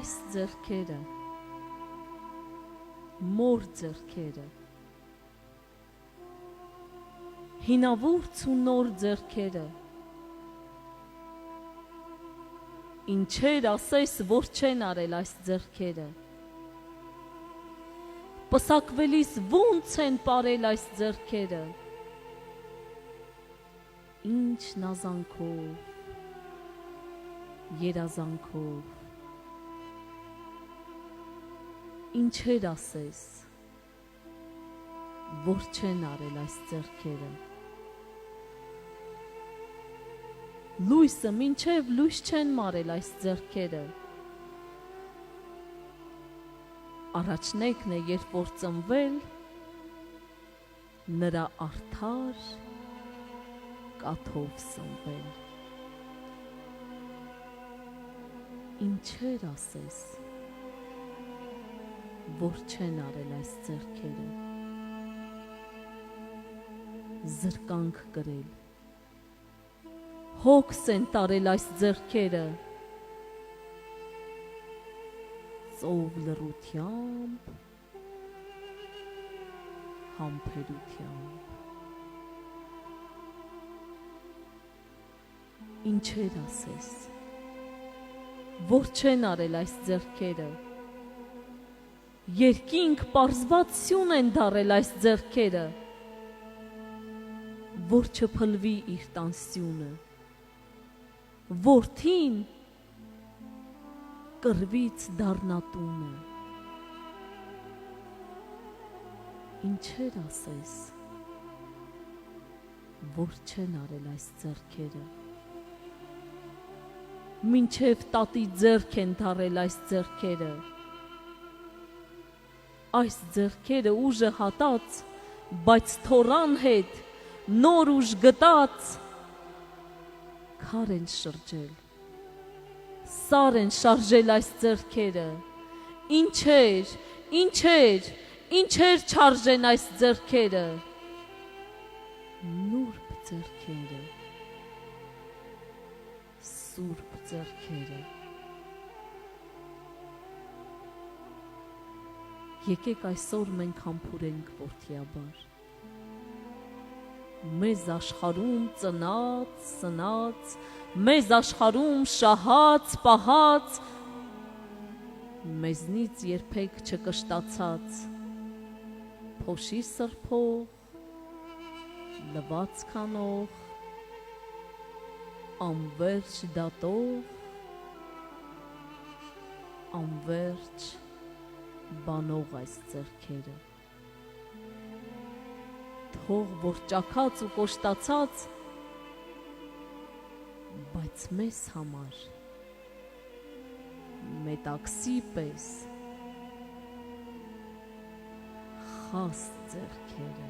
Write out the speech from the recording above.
այս ձեռքերը, մոր ձեռքերը, հինավուրց ու նոր ձեռքերը, ինչեր ասես, որ չեն արել այս ձեռքերը, պսակվելիս ոնց են պարել այս ձեռքերը, ինչ նազանքով, երազանքով, ինչեր ասես, որ չեն արել այս ձեռքերը, լույսը մինչև լույս չեն մարել այս ձեռքերը, առաջնեկն է, երբ որ ծնվել, նրա արդար կաթով սնվել, ինչեր ասես, որ չեն արել այս ձեռքերը, զրկանք կրել, հոգս են տարել այս ձեռքերը, ծով լռությամբ, համբերությամբ, ինչեր ասես, որ չեն արել այս ձեռքերը, երկինք պարզվածություն են դարել այս ձեռքերը, որ չփլվի իր տանսյունը, որդին կռվից դառնատունը, ինչեր ասես, որ չեն արել այս ձեռքերը, մինչև տատի ձեռք են դարել այս ձեռքերը, այս ձեռքերը ուժը հատած, բայց թորան հետ նոր ուժ գտած, քար են շրջել, սար են շարժել այս ձեռքերը, ինչեր, ինչեր, ինչեր չարժեն այս ձեռքերը, նուրբ ձեռքերը, սուրբ ձեռքերը, եկեք այսօր մենք համբուրենք որդիաբար, մեզ աշխարհում ծնած, սնած, մեզ աշխարհում շահած, պահած, մեզնից երբեք չկշտացած, փոշի սրբող, լվացք անող, անվերջ դատող, անվերջ բանող այս ձեռքերը, թող որ ճաքած ու կոշտացած, բայց մեզ համար մետաքսի պես խաս ձեռքերը,